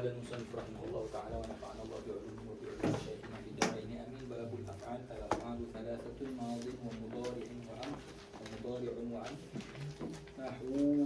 قال المصنف رحمه الله تعالى ونفعنا الله بعلومه وبعلوم شيخنا في الدارين آمين. باب الأفعال. الأفعال ثلاثة: ماض ومضارع وأمر. ومضارع وأمر. نحو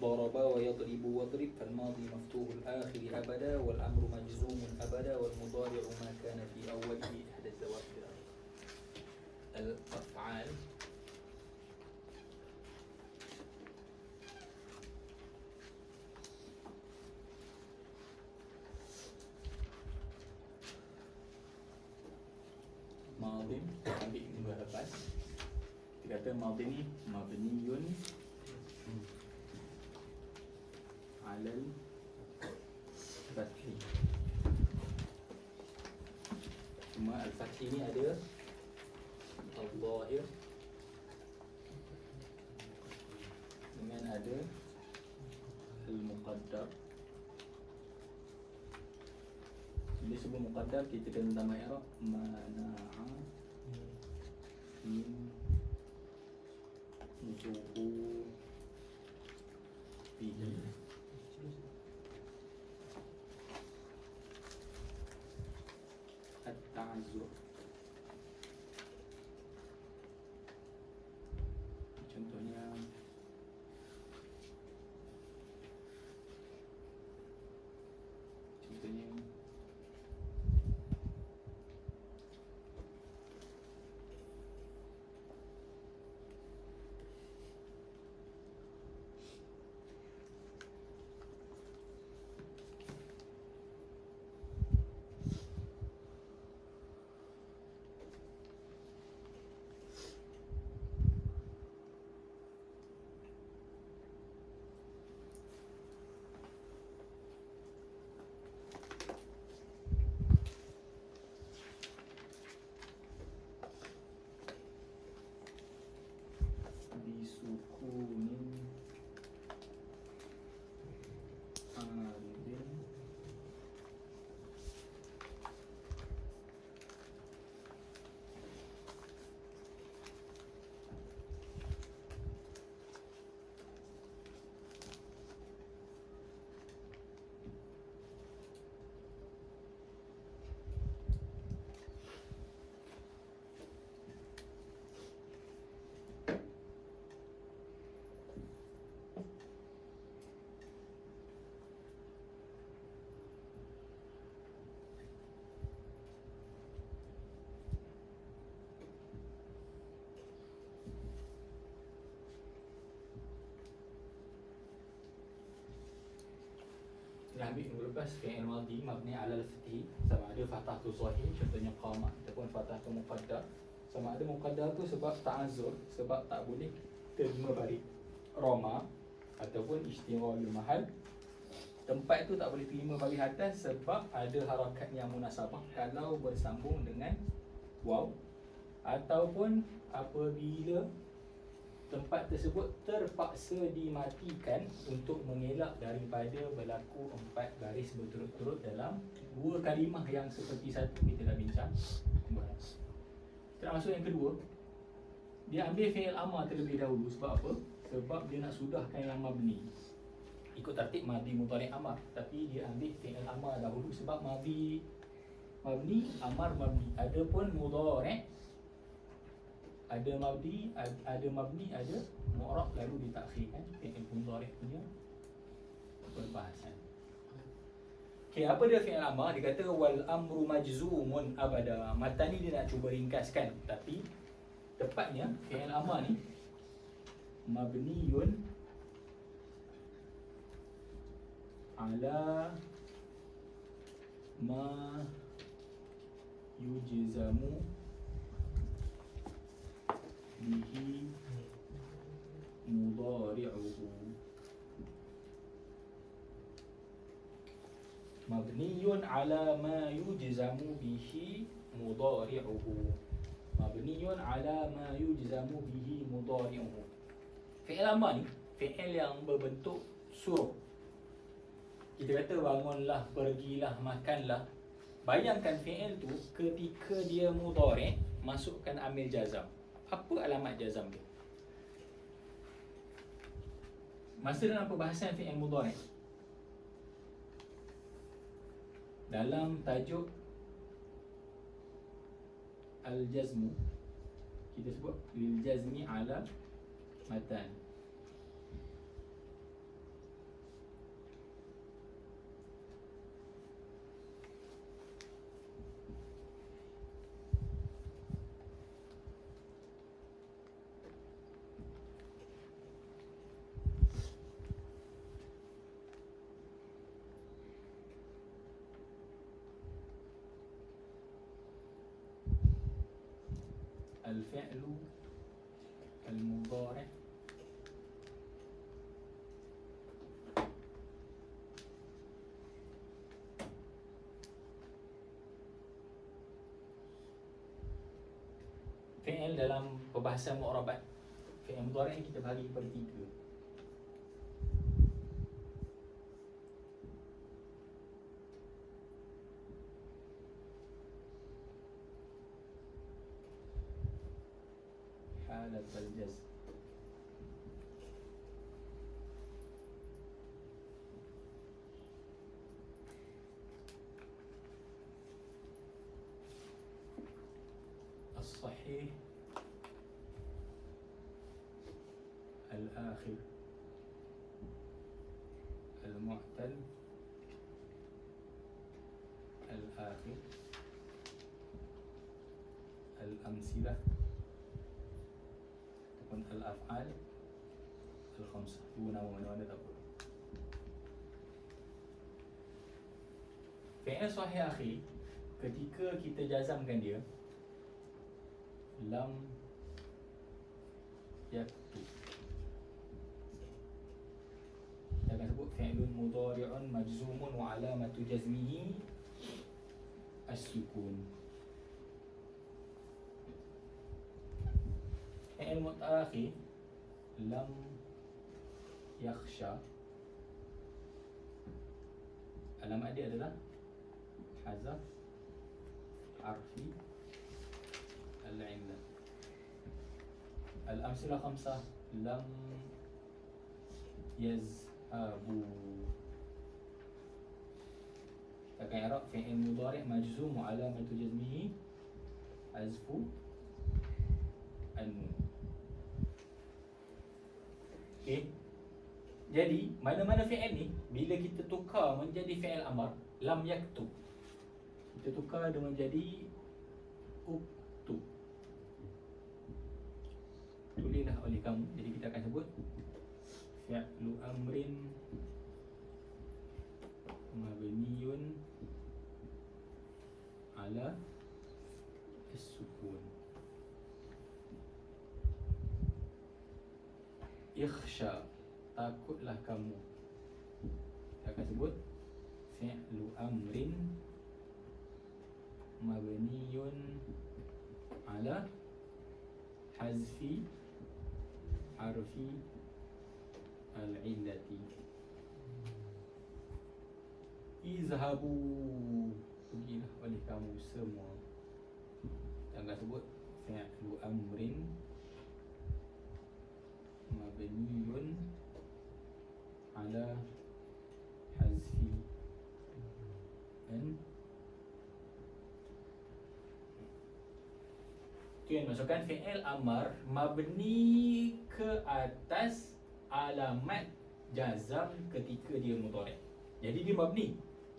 ضرب ويضرب واضرب. فالماضي مفتوح الآخر أبدا، والأمر مجزوم أبدا، والمضارع ما كان في أوله إحدى الزوائد. الأفعال ماضي. ambil minggu lepas kita kata madi ni mabniyun alal fathi. Cuma al-fathi ni ada al-zahir dengan ada al-muqaddar. Jadi sebelum muqaddar kita kena tambah i'rab mana'a min zuhur bihi. At-ta'azzur. Contohnya bisukunin aridin Dah ambil minggu lepas fi'il madhi mabni ala al-fathi, sama ada fathah tu zahir contohnya qama, ataupun fathah tu muqaddar. Sama ada muqaddar tu sebab ta'azzur, sebab tak boleh terima balik roma, ataupun istighraqul mahal, tempat tu tak boleh terima balik atas sebab ada harakat yang munasabah kalau bersambung dengan waw, ataupun apabila tempat tersebut terpaksa dimatikan untuk mengelak daripada berlaku 4 baris berturut-turut dalam 2 kalimah yang seperti satu. Kita dah bincang. Kita nak masuk yang kedua. Dia ambil fi'il amar terlebih dahulu. Sebab apa? Sebab dia nak sudahkan yang mabni. Ikut tertib madhi mudhari' amar. Tapi dia ambil fi'il amar dahulu sebab madhi mabni, amar mabni. Adapun mudhari' ada mabni, ada mu'rab, lalu ditakhirkan. Fi'il mudhari' punya perbahasan. Okey, apa dia fi'il amar? Dia kata wal amru majzumun abada. Matan ni dia nak cuba ringkaskan, tapi tepatnya fi'il amar ni mabniyun ala ma yujzamu bihi mudhari'uhu. Mabniyun ala ma yujzamu bihi mudhari'uhu. Mabniyun ala ma yujzamu bihi mudhari'uhu. Fi'il amar ni fi'il yang berbentuk suruh. Kita kata bangunlah, pergilah, makanlah. Bayangkan fi'il tu ketika dia mudhari' masukkan amil jazam. Apa alamat jazam dia? Masa dalam perbahasan fi'il mudhari', dalam tajuk al-jazmu, kita sebut lil jazmi ala matan. الفعل المضارع fi'il dalam perbahasan mu'rabat. Fi'il mudhari' kita bagi kepada 3. حالة الجزم، الصحيح، الآخر، المعتل، الآخر، الأمثلة، al-af'al al-khamsah. Dua nama mana-mana tak apa. Fi'il sahih akhi, ketika kita jazamkan dia lam yaktub, kita akan sebut fi'lun mudhari'un majzumun wa alamatu jazmihi as-sukun. Fi'il muta'akhi lam yakhsha, alamat dia adalah hazaf harfi al-'illah. Al-amsilah khamsah lam yazhabu. Kita akan i'rab fi'il mudhari' majzum wa alamatu jazmihi hazfu an-nun. Okay. Jadi mana-mana fi'il ni bila kita tukar menjadi fi'il amar, lam yaktub, kita tukar dia menjadi uktub, tulislah oleh kamu. Jadi kita akan sebut fi'lu amrin mabniyun ala as-sukun. Ikhsha, takutlah kamu. Kita akan sebut fi'lu amrin mabniyun ala hazfi harfi al-illati. Izhabu, pergilah oleh kamu semua. Kita akan sebut fi'lu amrin mabniyun ala hazfi an. Itu yang masukkan fi'il amar mabni ke atas alamat jazam ketika dia mudhari'. Jadi dia mabni.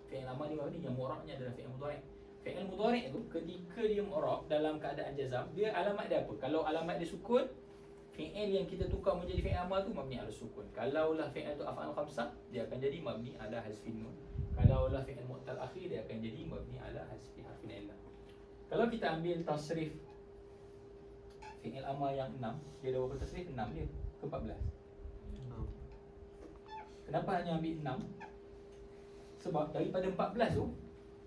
Fi'il amar ni mabni, yang mu'rabnya adalah fi'il mudhari'. Fi'il mudhari' tu ketika dia mu'rab dalam keadaan jazam, dia alamat dia apa? Kalau alamat dia sukun, fi'il yang kita tukar menjadi fi'il amar tu mabni ala sukun. Kalaulah fi'il tu af'al khamsah, dia akan jadi mabni ala hazfin nun. Kalaulah fi'il mu'tal akhir, dia akan jadi mabni ala hazfi harfin illah. Kalau kita ambil tasrif fi'il amar yang 6, dia ada berapa tasrif? 6 dia ke 14? Kenapa hanya ambil 6? Sebab daripada 14 tu,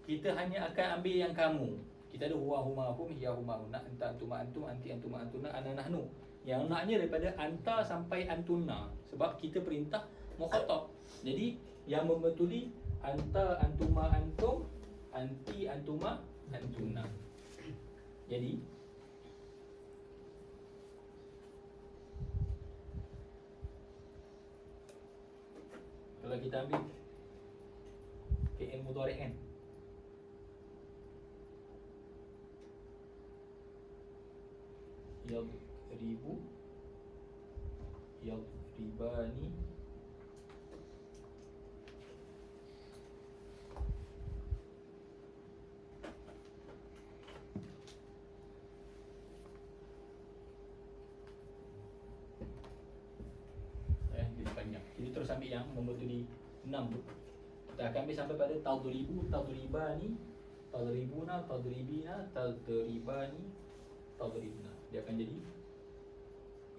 kita hanya akan ambil yang kamu. Kita ada huwa huma hum, hiya huma hunna, anta antuma antum, anti antuma antuna, ana nahnu. Yang naknya daripada anta sampai antuna. Sebab kita perintah mukhatab. Jadi yang membetuli anta, antuma, antum, anti, antuma, antuna. Jadi kalau kita ambil fi'il mudhari' kan, yadribu, yadribani, jadi panjang. Jadi terus ambil yang membetuli 6 tu. Kita akan ambil sampai pada tadribu, tadribani, tadribuna, tadribina, tadribani, tadribna. Dia akan jadi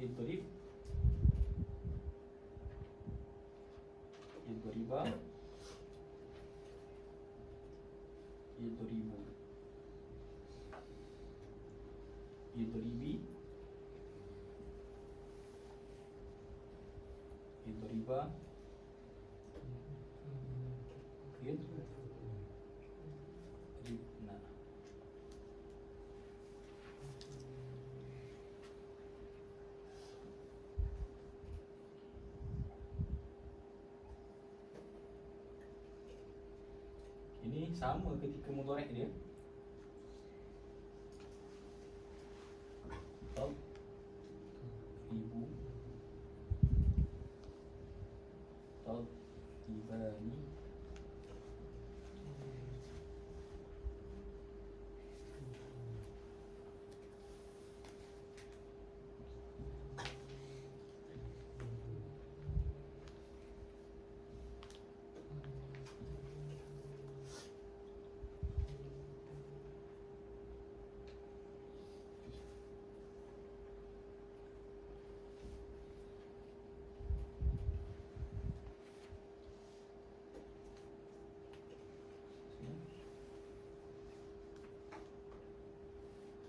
idrib, idriba, idribu, idribi, idriba, idribna. Ini sama ketika mudhari' dia. Tadribu, tadribani,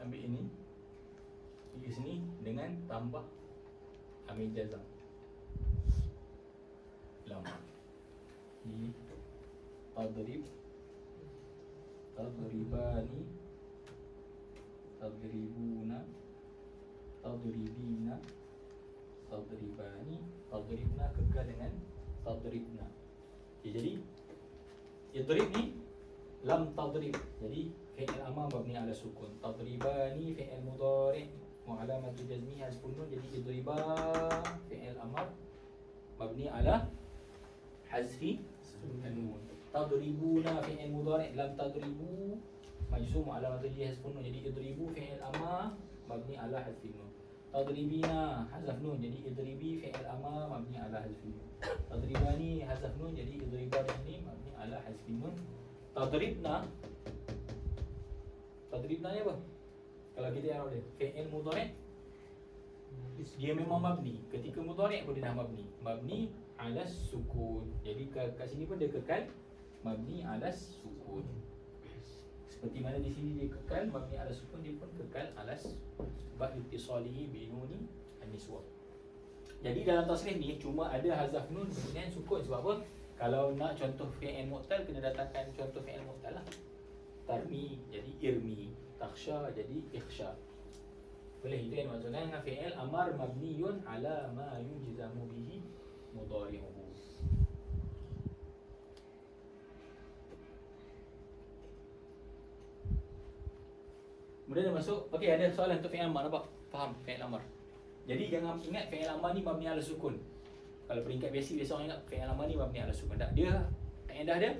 ambil ini di sini dengan tambah amil jazam lam di tadrib, tadribani, tadribuna, tadribina, tadribani, tadribna, kekal dengan tadribna. Jadi idrib ni lam tadrib, jadi fi'il amar mabni ala sukun. Tadribani fi'il mudhari' wa alamatu jazmihi hasbun nun, jadi idriba fi'il amar mabni ala hazfi nun. Tadribuna fi'il mudhari' lam tadribu majzum wa alamatu jazmihi hasbun nun, jadi idribu fi'il amar mabni ala hazfi nun. Tadribina hazaf nun, jadi idribi fi'il amar mabni ala hazfi nun. Tadribani hazaf nun, jadi idriba ini mabni ala hazfi nun. Tadribna, tadribna ni apa? Kalau kita yang ada fi'il mudhari' dia memang mabni. Ketika mudhari' pun dia dah mabni. Mabni ala sukun. Jadi kat sini pun dia kekal mabni ala sukun. Seperti mana di sini dia kekal mabni ala sukun, dia pun kekal ala sukun. Sebab ittisalihi bi nuni an-niswa. Jadi dalam tasrif ni cuma ada hazaf nun dengan sukun. Sebab apa? Kalau nak contoh fi'il mu'tal, kena datangkan contoh fi'il mu'tal lah. Tarmi jadi irmi, takhsha jadi ikhsha. Boleh, itu yang maksudnya dengan fi'il amar mabniyun ala ma yujzamu bihi mudhari'uhu. Kemudian dia masuk, okey, ada soalan untuk fi'il amar, nampak? Faham fi'il amar. Jadi jangan ingat fi'il amar ni mabni ala sukun. Kalau peringkat biasa orang ingat fi'il amar ni mabni ala sukun. Tak, dia kaedah dia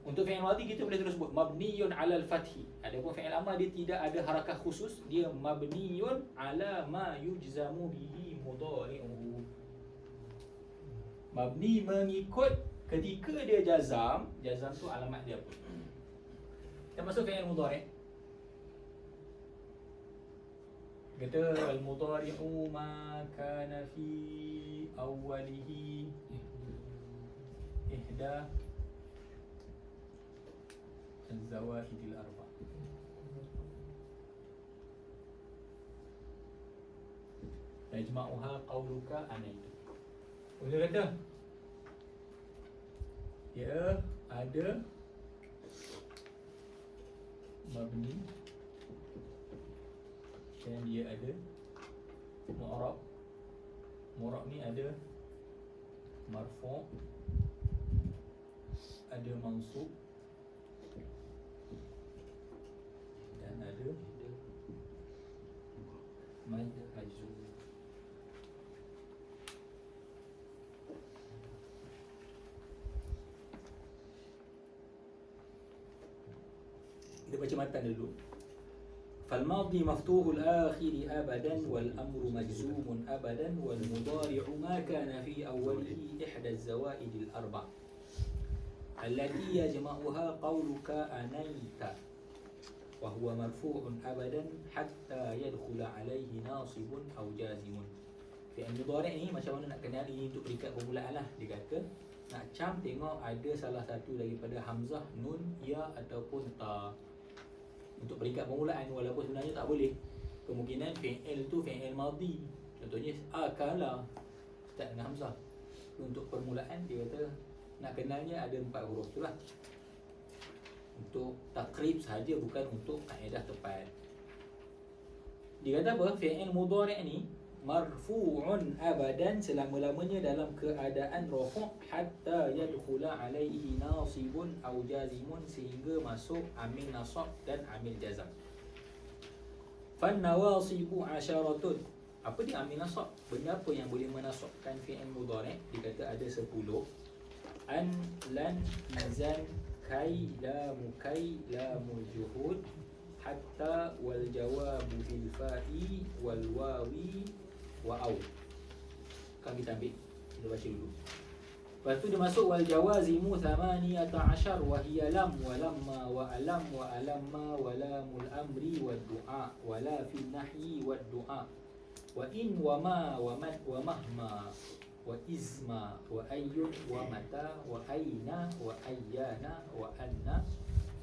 untuk fi'il madhi kita boleh terus sebut mabniyun ala al-fathi. Adapun fi'il amar dia tidak ada harakah khusus, dia mabniyun ala ma yujzamu bihi mudhari'uhu. Mabni mengikut ketika dia jazam, jazam tu alamat dia apa? Kita masuk fi'il mudhari'. Kata al-mudhari'u ma kana fi awwalihi ihda az-zawahidil arba'. Yajma'uha qawluka anaitu. Boleh kata dia ada mabni dan dia ada mu'rab. Mu'rab ni ada marfu', ada mansub dan ada majzum. Kita baca matan dulu. فالماضي مفتوح الآخر أبدا والأمر مجزوم أبدا والمضارع ما كان في أوله إحدى الزوائد الأربع التي يجمعها قولك أنيت وهو مرفوع أبدا حتى يدخل عليه ناصب أو جازم. Fi'il mudhari' ni macam mana nak kenal ini untuk peringkat permulaan lah. Dia kata nak cam tengok ada salah satu daripada hamzah, nun, ya ataupun ta. Untuk peringkat permulaan, walaupun sebenarnya tak boleh. Kemungkinan fi'il tu fi'il madhi. Contohnya akala start dengan hamzah. Untuk permulaan dia kata nak kenalnya ada 4 huruf tu lah. Untuk takrib sahaja, bukan untuk kaedah tepat. Dia kata apa? Fi'il mudhari' ni marfu'un abadan, selama-lamanya dalam keadaan rafu' hatta yadkhula alaihi nasibun au jazimun, sehingga masuk amil nasab dan amil jazam. Fan nawasibu asyaratun. Apa dia amil nasab? Benda apa yang boleh menasabkan fi'il mudhari'? Dia kata ada 10. An, lan, izan, kai, lamu kai, lamu juhud, hatta, wal jawabu bil fa'i, wal wawi, wa'au. Kan kita ambil, kita baca dulu. Lepas tu dia masuk wal jawazimu thamaniyata ashar wa hiya lam wa lamma wa alam wa alamma wa lamul amri wa du'a wa la fi nahyi wa du'a wa in wa ma wa man wa mahma wa izma wa ayyun wa mata wa aina wa ayyana wa anna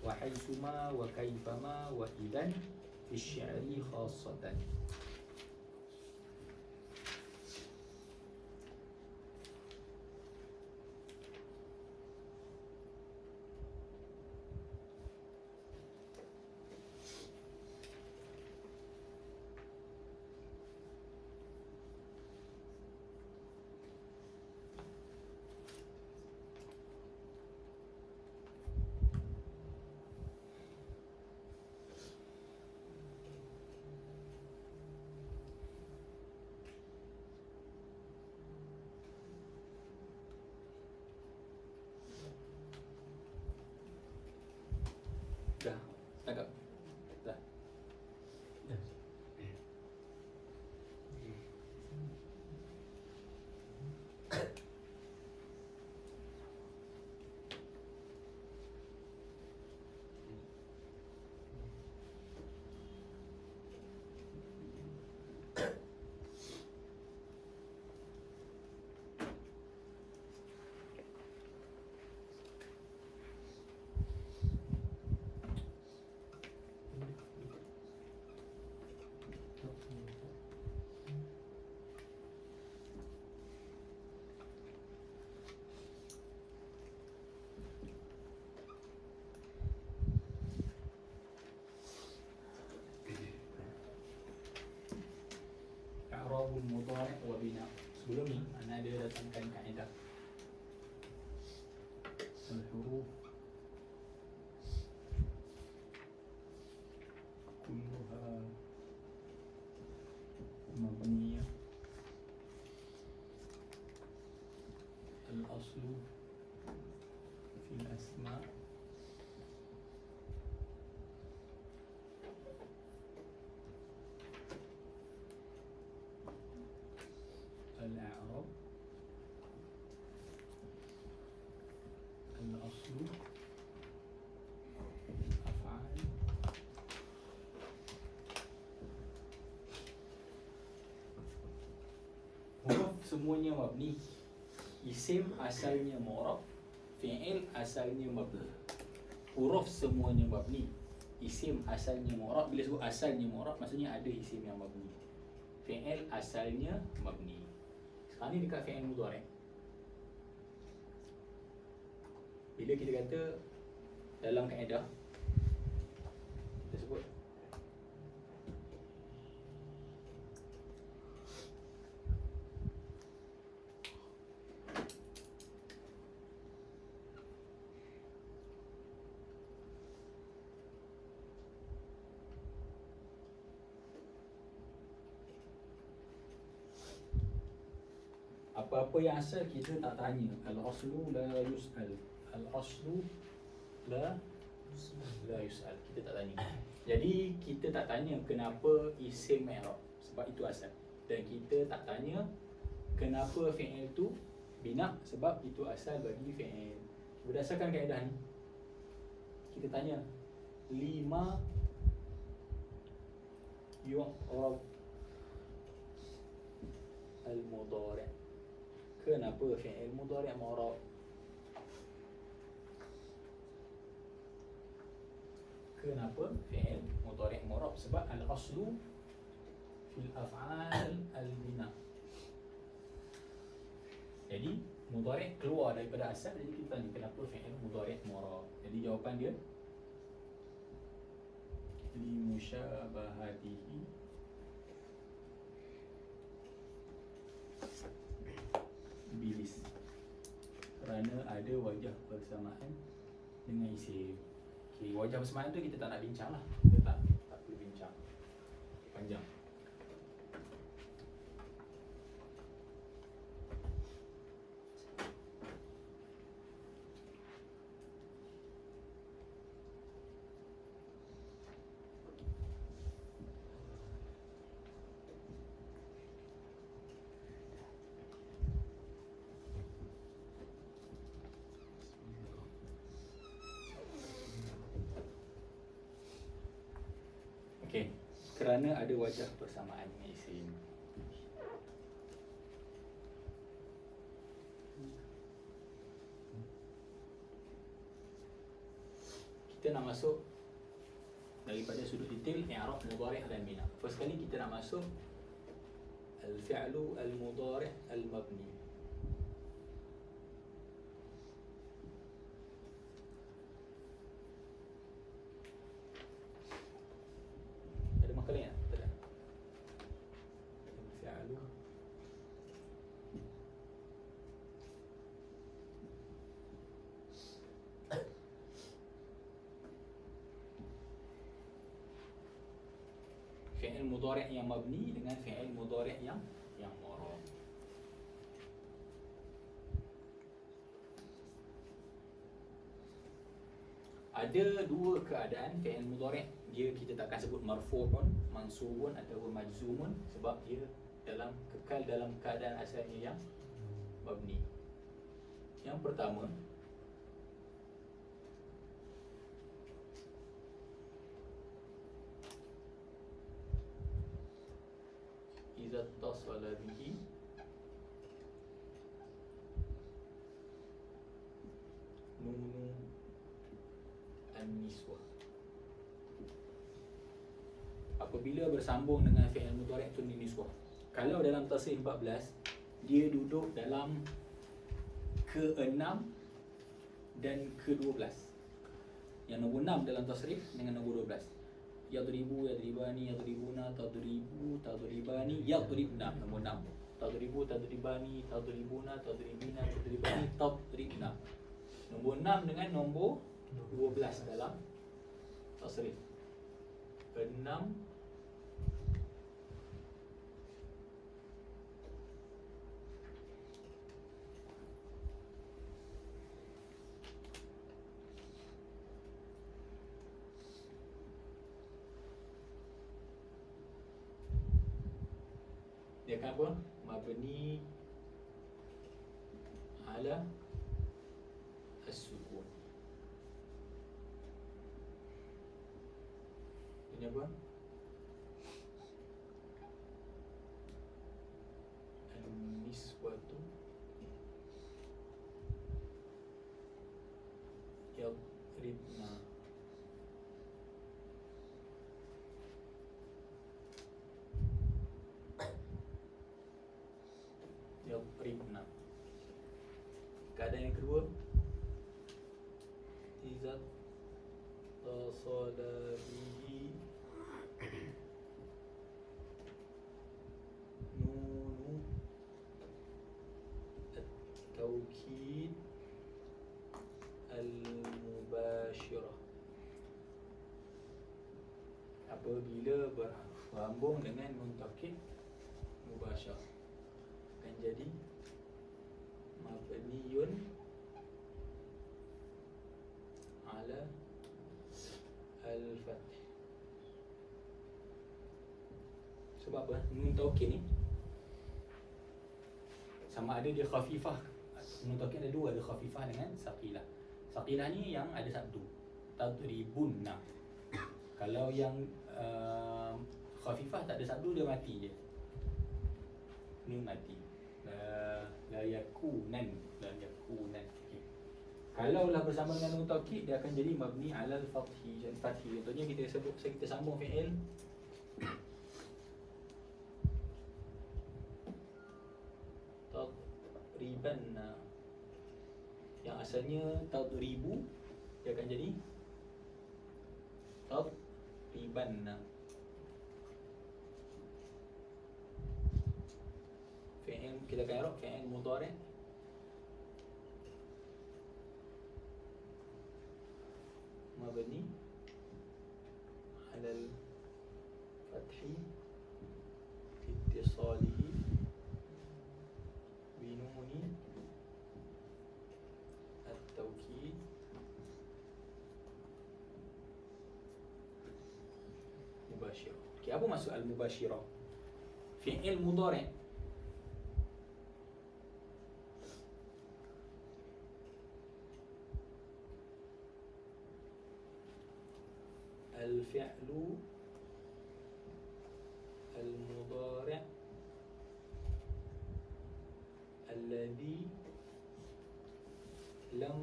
wa haitsuma wa kaifama wa idan fi syi'ri khassatan. Dah, tangkap. Dah. I'rabul mudhari' wa bina. Sebelum ni ana ada datangkan kaedah al-huruf kulluha mabniyah al-aslu fil asma' al-i'rab al-aslu af'al huruf semuanya mabni, isim asalnya mu'rab, fi'il asalnya mabni. Huruf semuanya mabni, isim asalnya mu'rab. Bila sebut asalnya mu'rab, maksudnya ada isim yang mabni. fi'il asalnya mabni. Sekarang ni dekat fi'il mudhari'. Bila kita kata dalam kaedah kita sebut apa-apa yang asal kita tak tanya. Al-aslu la yus'al. Al-aslu la yus'al. Kita tak tanya. Jadi kita tak tanya kenapa isim i'rab, sebab itu asal. Dan kita tak tanya kenapa fi'il tu bina, sebab itu asal bagi fi'il. Berdasarkan kaedah ni, kita tanya lima yu'rab al-mudhari'. Kenapa fi'il mudhari' mu'rab? Kenapa fi'il mudhari' mu'rab? Sebab al-aslu fil af'al al-bina. Jadi mudhari' keluar daripada asal. Jadi kita tanya kenapa fi'il mudhari' mu'rab. Jadi jawapan dia li musyabahatihi bilis, kerana ada wajah persamaan dengan isim. Okay, wajah persamaan tu kita tak nak bincang lah. Kita tak perlu bincang panjang. Okay, kerana ada wajah persamaan dengan isim. Kita nak masuk daripada sudut detail i'rab mudhari' dan bina. First kali kita nak masuk al-fi'lu al-mudhari' al-mabni. Fi'il mudhari' yang mabni dengan fi'il mudhari' yang mu'rab. Ada dua keadaan fi'il mudhari', dia kita takkan sebut marfu'un, mansubun ataupun majzumun, sebab dia kekal dalam keadaan asalnya yang mabni. Yang pertama, idza tasala bihi nunu an-niswah. Apabila bersambung dengan fi'il mudhari' tu niswah. Kalau dalam tasrif 14, dia duduk dalam ke-6 dan ke-12. Yang nombor 6 dalam tasrif dengan nombor 12. Yadribu, yadribani, yadribuna, tadribu, tadribani, yadribna. Nombor 6. Tadribu, tadribani, tadribuna, tadribina, tadribani, tadribna. Nombor 6 dengan nombor 12 dalam tasrif. 6 dia akan apa? Mabni ala as-sukun. Ini apa? An-niswatu yadribna. keadaan yang kedua, iza tasala bihi nunu at-taukid al-mubashirah, apabila bersambung dengan nun taukid mubashirah akan jadi mabniyun ala al-fath. Sebab apa? Nun taukid ni sama ada dia khafifah. Nun taukid ada dua, ada khafifah dengan saqilah. Saqilah ni yang ada sabdu, tadribunna. Kalau yang khafifah tak ada sabdu, dia mati je, nun mati. La yakunan, okay. Kalau lah bersama dengan nun taukid, dia akan jadi mabni ala al-fathi. Contohnya kita sambung fi'il tadribanna, yang asalnya tadribu, dia akan jadi tadribanna. Fi'il kita akan i'rab fi'il mudhari' mabni 'ala al-fathi ittisalihi bi nuni at-taukid mubashirah. Okey, apa maksud al-mubashirah? Fi'il mudhari' الفعل المضارع الذي لم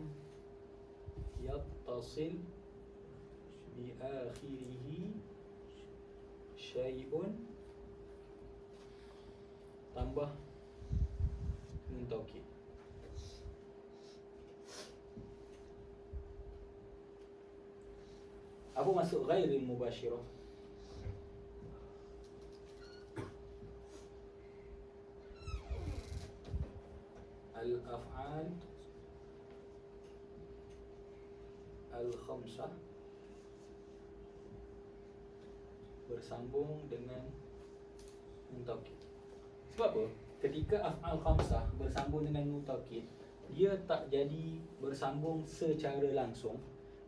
يتصل بآخره شيء tambah nun taukid. Apa maksud ghairil mubashirah? Al-af'al al-khamsah bersambung dengan nun taukid. Sebab apa? Ketika af'al khamsah bersambung dengan nun taukid, dia tak jadi bersambung secara langsung.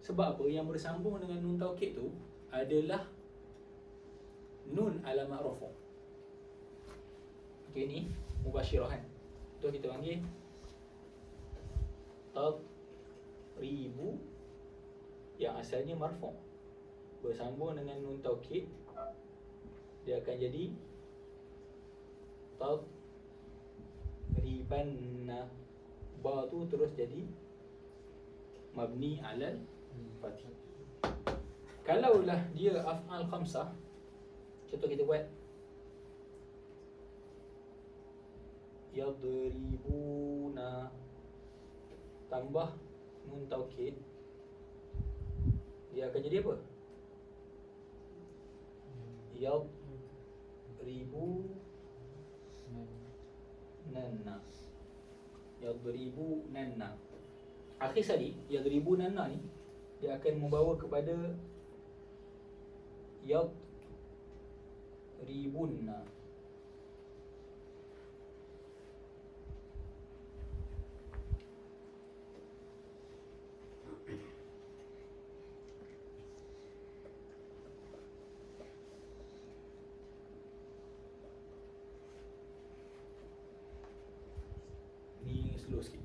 Sebab apa? Yang bersambung dengan nun taukid tu adalah nun alamat rafu'. Okey, ni mubashirah kan. Tu kita panggil tadribu, yang asalnya marfu', bersambung dengan nun taukid, dia akan jadi tadribanna. Ba tu terus jadi mabni alal fathi. Kalaulah dia af'al khamsah, contoh kita buat yadribuna tambah nun taukid, dia akan jadi apa? Yadribu nanna. Yadribu nanna. Akhir sekali yadribu nanna ni dia akan membawa kepada yadribunna. Ni slow sikit.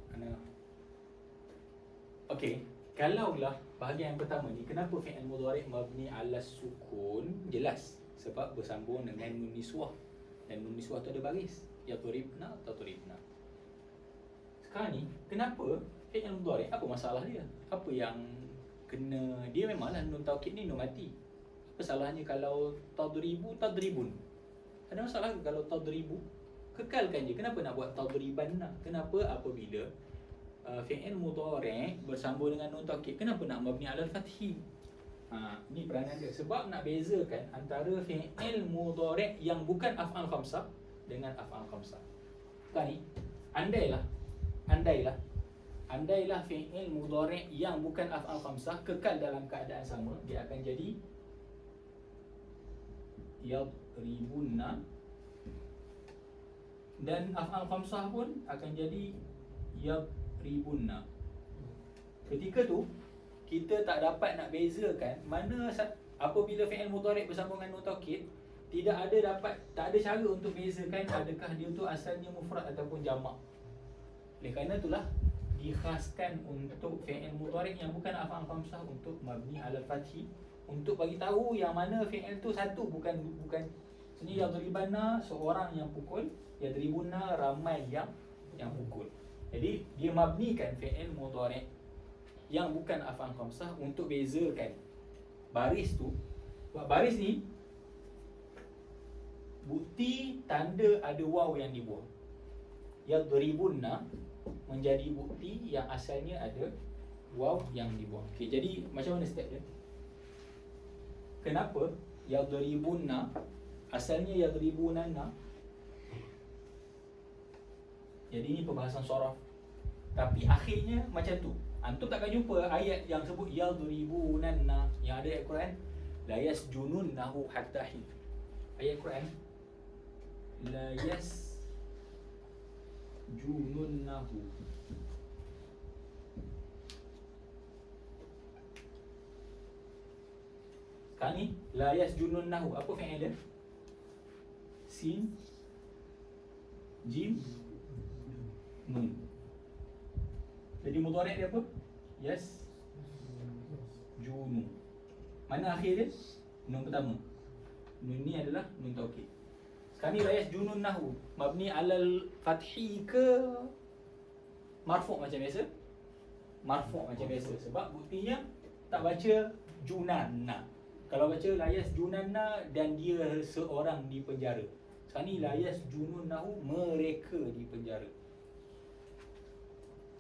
Okey, kalaulah bahagian yang pertama ni, kenapa fi'il mudhari' mabni 'ala sukun? Jelas, sebab bersambung dengan nun niswah. Dan nun niswah tu ada baris, yadribna tadribna. Sekarang ni, kenapa fi'il mudhari'? Apa masalah dia? Apa yang kena dia? Memanglah nun taukid ni nun mati. Apa salahnya kalau tadribu tadribun? Ada masalah ke kalau tadribu? Kekalkan je. Kenapa nak buat tadribanna? Kenapa apabila fi'il mudhari' bersambung dengan nun taukid, kenapa nak mabni alal fathi? Ni peranan dia. Sebab nak bezakan antara fi'il mudhari' yang bukan af'al khamsah dengan af'al khamsah. Kan ni, andailah fi'il mudhari' yang bukan af'al khamsah kekal dalam keadaan sama, dia akan jadi yadribunna, dan af'al khamsah pun akan jadi yadribunna. Ketika tu kita tak dapat nak bezakan mana apabila fi'il mudhari' bersambung dengan nun taukid, tak ada cara untuk bezakan adakah dia tu asalnya mufrad ataupun jamak. Oleh kerana itulah dikhaskan untuk fi'il mudhari' yang bukan af'al khamsah untuk mabni alal fathi, untuk bagi tahu yang mana fi'il tu satu, bukan sebenarnya yadribanna seorang yang pukul, yadribunna ramai yang pukul. Jadi dia mabnikan fi'il mudhari' yang bukan af'al khamsah untuk bezakan baris tu. Baris ni bukti tanda ada waw yang dibuang. Yadribunna menjadi bukti yang asalnya ada waw yang dibuang. Okey, jadi macam mana step dia? Kenapa yadribunna asalnya yadribunanna? Jadi ini perbahasan soraf, tapi akhirnya macam tu. Antum takkan jumpa ayat yang sebut yadribunanna yang ada ayat Quran la yasjununnahu hatta hin. Ayat Quran la yasjununnahu. Sekarang ni la yasjununnahu, apa fi'il dia? Sin, jim, nun. Jadi mudhari' dia apa? Yasjunu. Mana akhir dia? Nun pertama. Nun ni adalah nun taukid. Sekarang ni la yasjununnahu mabni alal fathi ke marfu' macam biasa? Marfu' macam biasa, sebab buktinya tak baca junanna. Kalau baca la yasjunanna dan dia seorang di penjara. Sekarang ni la yasjununnahu mereka di penjara.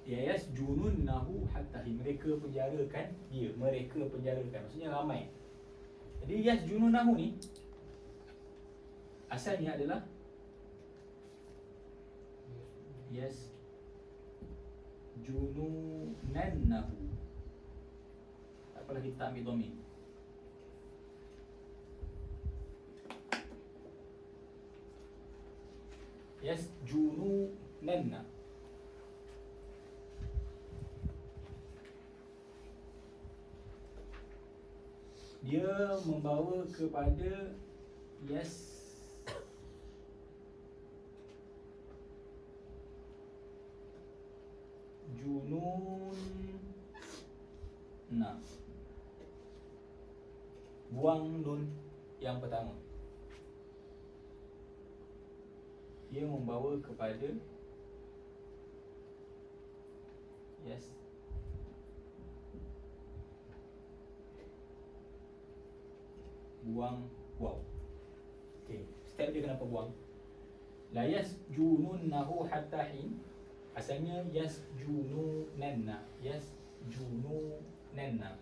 Yasjununnahu hatta hin, mereka penjarakan dia, mereka penjarakan, maksudnya ramai. Jadi yasjununnahu ni asalnya adalah yasjununannahu. Tak apalah, kita ambil dhamir. Yasjununanna. Dia membawa kepada jununna. Buang nun yang pertama. Dia membawa kepada buang waw. Okey, step dia kenapa buang? La yasjununnahu hatta hin, asalnya yasjununanna. Yasjununanna.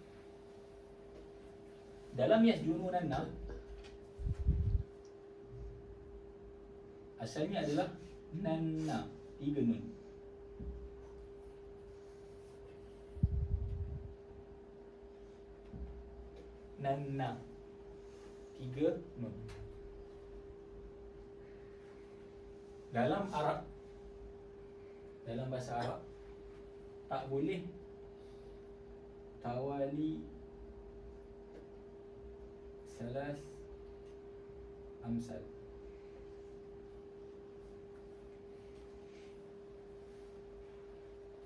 Dalam yasjununanna asalnya adalah nanna, 3 nun. Nanna, 3 nun. Dalam Arab, dalam bahasa Arab tak boleh tawali salas amsal.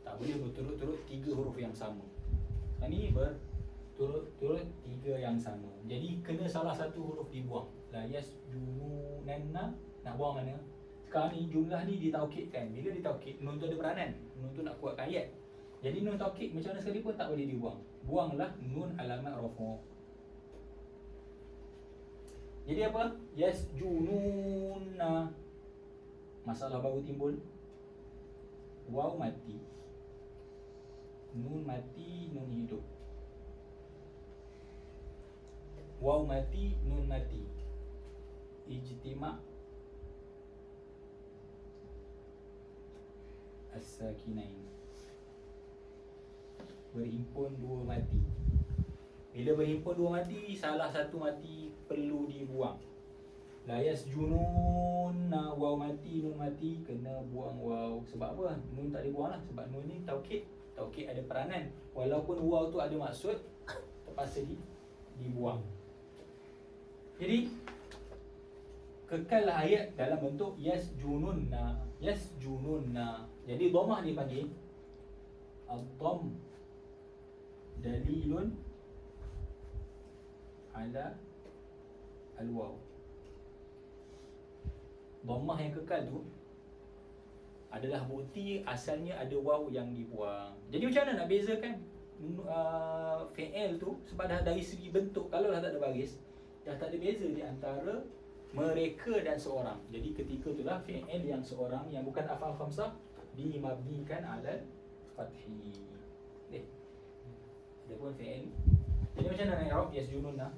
Tak boleh berturut-turut 3 huruf yang sama. Ini berturut-turut 3 yang sama. Jadi kena salah satu huruf dibuang. La yasjununanna, nak buang mana? Sekarang ni jumlah ni ditaukidkan. Bila ditaukid, nun tu ada peranan. Nun tu nak kuatkan ayat. Jadi nun taukid macam mana sekali pun tak boleh dibuang. Buanglah nun alamat rafu'. Jadi apa? Yasjununna. Masalah baru timbul. Waw mati. Nun mati, nun hidup. Waw mati, nun mati. Ijtima' as-sakinain. Berhimpun dua mati. Bila berhimpun dua mati, salah satu mati perlu dibuang. La yasjununa, waw mati, nun mati, kena buang waw. Sebab apa? Nun tak dibuang lah. Sebab nun ni taukid. Taukid ada peranan. Walaupun waw tu ada maksud, terpaksa dibuang. Jadi kekallah ayat dalam bentuk yasjununna. Yasjununna. Jadi dhammah dipanggil ad-dhamm dalilun ala al-waw. Dhammah yang kekal tu adalah bukti asalnya ada waw yang dibuang. Jadi macam mana nak bezakan fi'il tu? Sebab dah dari segi bentuk, kalau dah tak ada baris, dah tak ada beza di antara mereka dan seorang. Jadi ketika itulah fi'il yang seorang yang bukan af'al khamsah dimabnikan ala fathi. Okey. Dia pun fi'il. Jadi macam mana nak i'rab yasjununa?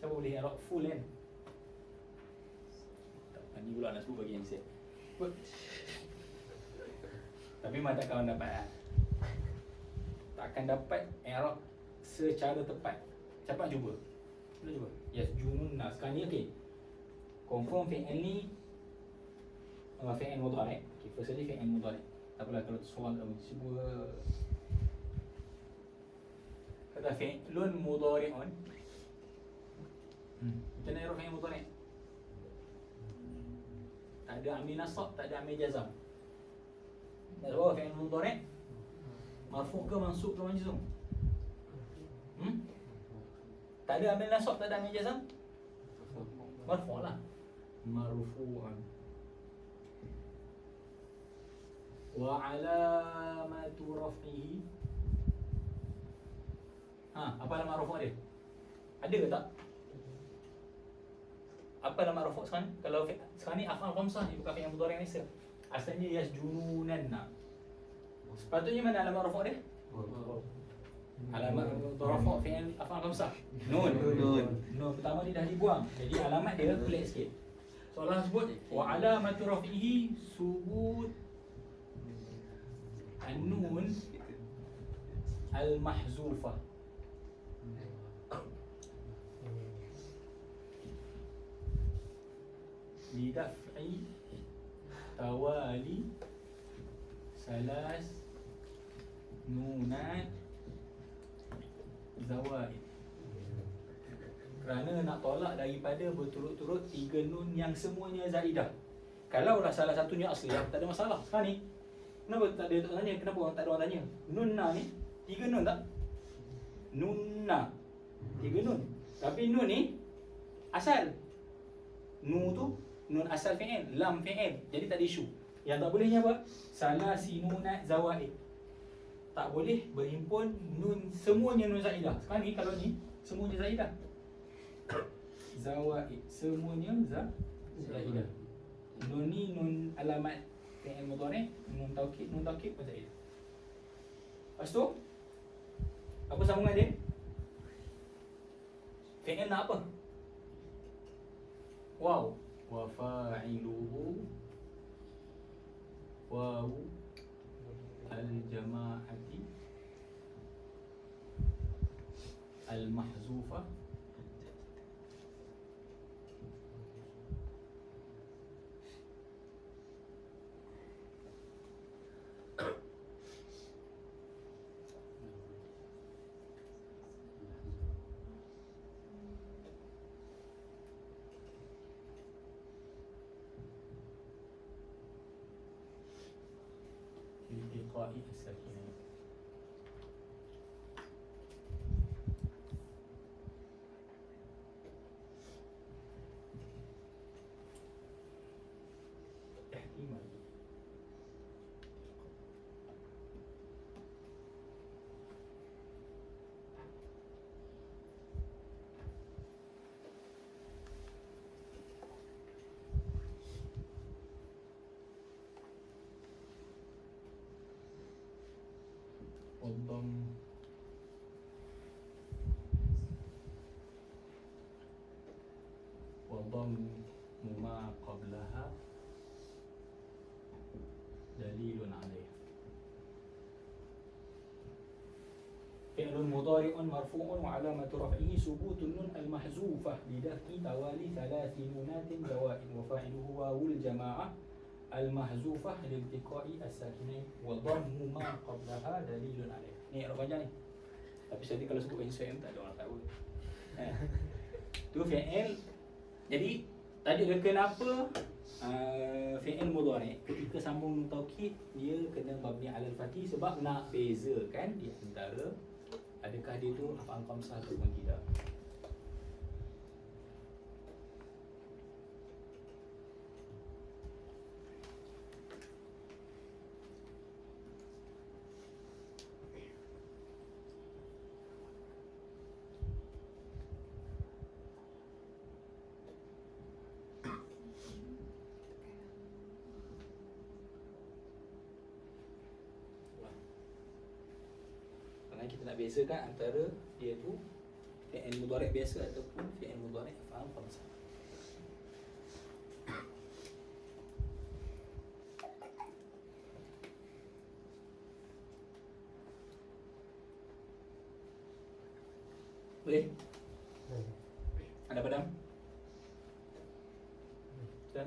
Siapa boleh i'rab full kan? Tak, ni pula nak sebut bagi yang set. Tapi memang tak kawan dapat lah. Takkan dapat i'rab secara tepat. Cepat cuba. Cuba. Yasjununa. Sekarang ni okey. Confirm fi'il ni fi'il mudhari'. Okey, first sekali fi'il mudhari'. Tak apalah kalau soal kamu cuba. Kata fi'lun mudhari'un. Macam mana i'rab fi'il mudhari'? Tak ada amil nasab, tak ada amil jazam. Tak tahu fi'il mudhari' marfu' ke mansub ke majzum? Tak ada amil nasab, tak ada amil jazam? Marfu' lah. Marfu'an. Wa alamatu raf'ihi. Apa alamat rafu' dia? Ada ke tak? Apa alamat rafu' sekarang? Kalau sekarang ni af'al khamsah ni, bukan fi'il mudhari' ni. Asalnya yasjununanna. Sepatutnya mana alamat rafu' dia? Alamat rafu' fi'il af'al khamsah. Nun. Nun pertama dia dah dibuang. Jadi alamat dia pelik sikit. Soalan sebut wa alamatu raf'ihi subut an-nun al-mahzufah. Lidaf'i tawali salas nunat zawaid. Kerana nak tolak daripada berturut-turut 3 nun yang semuanya zaidah. Kalaulah salah satunya asli, tak ada masalah. Sekarang ni kenapa tak ada tak tanya? Kenapa orang tak ada orang tanya? Nunna ni 3 nun tak? Nunna 3 nun. Tapi nun ni asal. Nu tu nun asal fi'il, lam fi'il. Jadi tak ada isu. Yang tak bolehnya apa? Salah sinunat zawaid. Tak boleh berhimpun nun semuanya nun zaidah. Sekarang ni kalau ni semuanya zaidah. Zawaid semuanya zaidah. Nun ni nun alamat fi'il mudhari', nun taukid pun zaidah. Lepas tu apa sambungan dia? Fi'il nak apa? Waw. Wa fa'iluhu waw al-jama'ati al-mahzufah iltiqa'i as-sakinain. Ihtimal. والضم وضم ما قبلها دليل عليه. فعل مضارع مرفوع وعلامة رفعه ثبوت النون المحذوفة لدفع توالي 3 نونات زوائد وفاعله واو الجماعة المحذوفة لالتقاء الساكنين وضم ما قبلها دليل عليه. Ni Arab panjang ni. Tapi tadi kalau sebut insan tak ada orang tahu. Tu fi'il. Jadi tadi dia kenapa fi'il mudhari' ketika sambung nun taukid dia kena mabni 'alal fathi sebab nak bezakan di antara adakah dia tu af'al khamsah ataupun tidak. Kita nak bezakan antara dia tu fi'il mudhari' biasa ataupun fi'il mudhari' af'al khamsah. Boleh? Ada padam? Dah.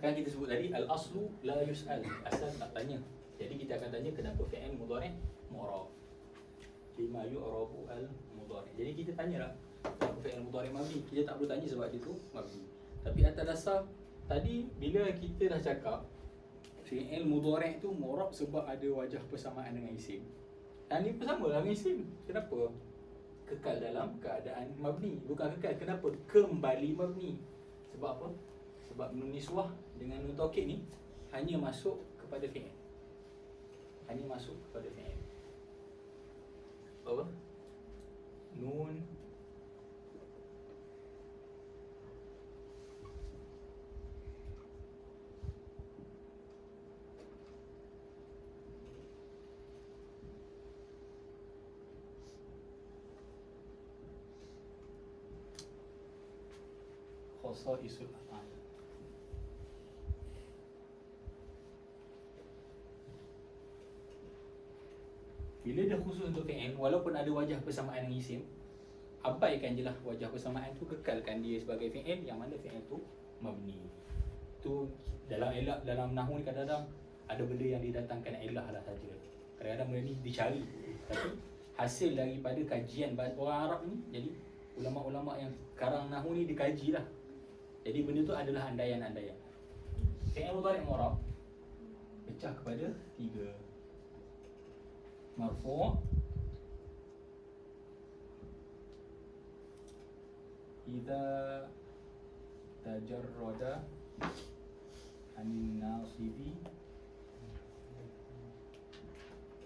Kan kita sebut tadi al-aslu la yus'al, asal tak tanya. Jadi kita akan tanya kenapa fi'il mudhari' mu'rab. Lima yu'rabu al-mudhari'. Jadi kita tanyalah kenapa fi'il mudhari' mabni. Kita tak perlu tanya sebab dia tu mabni. Tapi atas dasar tadi bila kita dah cakap fi'il mudhari' tu mu'rab sebab ada wajah persamaan dengan isim. Dan ni bersama dengan isim. Kenapa? Kekal dalam keadaan mabni. Bukan kekal, kenapa? Kembali mabni. Sebab apa? Sebab nun niswah dengan nun taukid ni hanya masuk kepada fi'il. Hanya masuk kepada fi'il. Apa? Nun khasaisul af'al. Bila dia khusus untuk fi'il, walaupun ada wajah persamaan dengan isim, abaikan je lah wajah persamaan tu, kekalkan dia sebagai fi'il, yang mana fi'il tu mabni. Tu dalam elak, dalam nahwu ni kadang-kadang ada benda yang didatangkan ilah lah saja. Kadang-kadang benda ni dicari, tapi hasil daripada kajian orang Arab ni, jadi ulama-ulama yang karang nahwu ni dikaji lah. Jadi benda tu adalah andaian-andaian. Fi'il mudhari' mu'rab pecah kepada 3. Marfu' idza tajarrada anin nasibi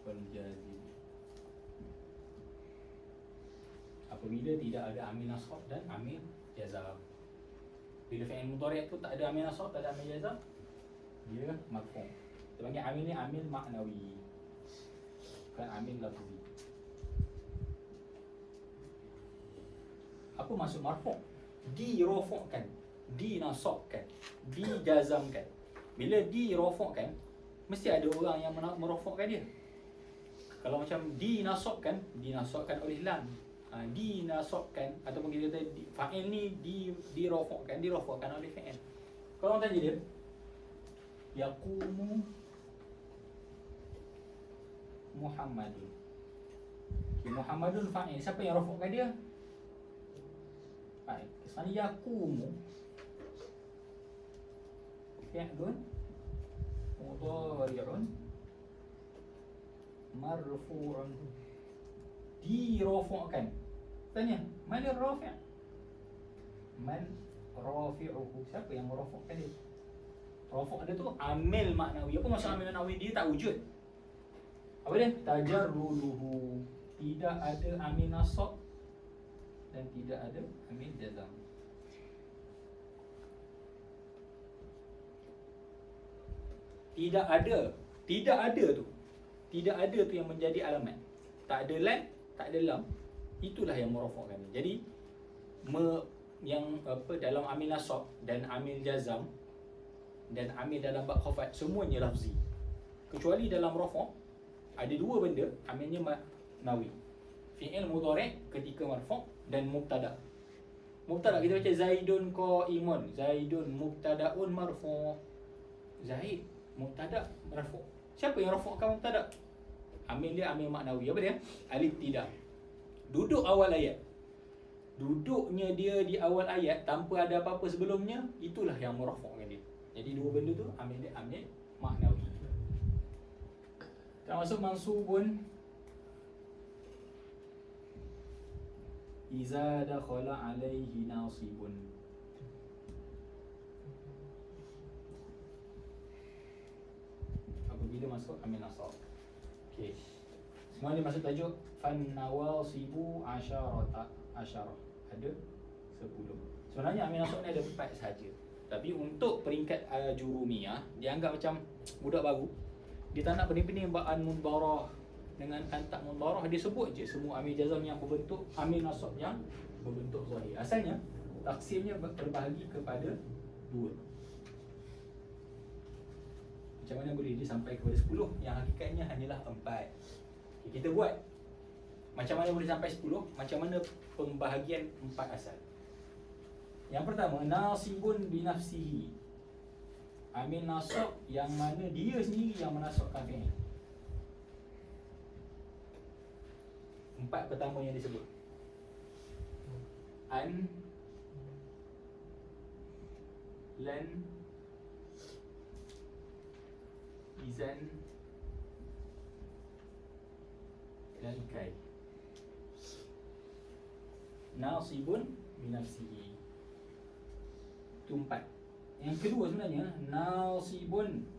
wal jazim. Apabila tidak ada amil nasab dan amil jazam. Bila fi'il mudhari' tu tak ada amil nasab, tak ada amil jazam, dia marfu'. Kita panggil amil ni amil maknawi, bukan amil lafzi. Apa maksud marfu'? Dirafa'kan, dinasabkan, dijazamkan. Bila dirafa'kan, mesti ada orang yang merafa'kan dia. Kalau macam dinasabkan, dinasabkan oleh lam. Dinasabkan ataupun kita kata fa'il ni dirafa'kan, dirafa'kan oleh fa'il. Kalau orang tanya dia, yaqumu Muhammadun. Muhammadun fa'il. Siapa yang rafa'kan dia? Fa'il. Kesannya yaqumu fi'lun mudhari'un marfu'un. Dirafa'kan. Tanya, mana rafi'? Man rafi'uhu. Siapa yang merafa'kan dia? Rafa' dia tu amil maknawi. Apa maksud amil maknawi? Dia tak wujud. Apa dia? Tajarruduhu. Tidak ada amil nasab dan tidak ada amil jazam. Tidak ada tu. Tidak ada tu yang menjadi alamat. Tak ada lam, tak ada lam. Itulah yang merofakkan. Jadi yang dalam amil nasab dan amil jazam dan amil dalam bab khafat semuanya lafzi. Kecuali dalam rafa' ada dua benda amilnya maknawi. Fi'il mudhari' ketika marfu' dan mubtada'. Mubtada' kita baca Zaidun qa'imun. Zaidun mubtada'un marfu'. Zaid mubtada' marfu'. Siapa yang rafa'kan mubtada'? Amil dia amil maknawi. Apa dia? Alif tidak. Duduk awal ayat. Duduknya dia di awal ayat tanpa ada apa-apa sebelumnya, itulah yang merafa'kan dia. Jadi dua benda tu amil dia amil maknawi. Termasuk mansubun iza dakhala alaihi nasibun. Apabila masuk amil nasab. Okey. Semua ni masuk tajuk fan nawasibu asyarata asyarah. Ada 10. Sebenarnya amil nasab ni ada 4 saja. Tapi untuk peringkat jurumiyah, dia anggap macam budak baru. Dia tak nak pening-pening ba'an mudharah dengan antak mudharah, dia sebut je semua amil jazam yang berbentuk amil nasab yang berbentuk zahir. Asalnya taksimnya berbahagi kepada 2. Macam mana boleh dia sampai kepada 10 yang hakikatnya hanyalah 4. Okay, kita buat macam mana boleh sampai 10, macam mana pembahagian 4 asal. Yang pertama, nasibun binafsihi. Amil nasab yang mana dia sendiri yang menasabkan fi'il. 4 pertama yang disebut. An, lan, izan, dan kai. Nasibun binafsihi. Itu 4. Yang kedua sebenarnya nasibun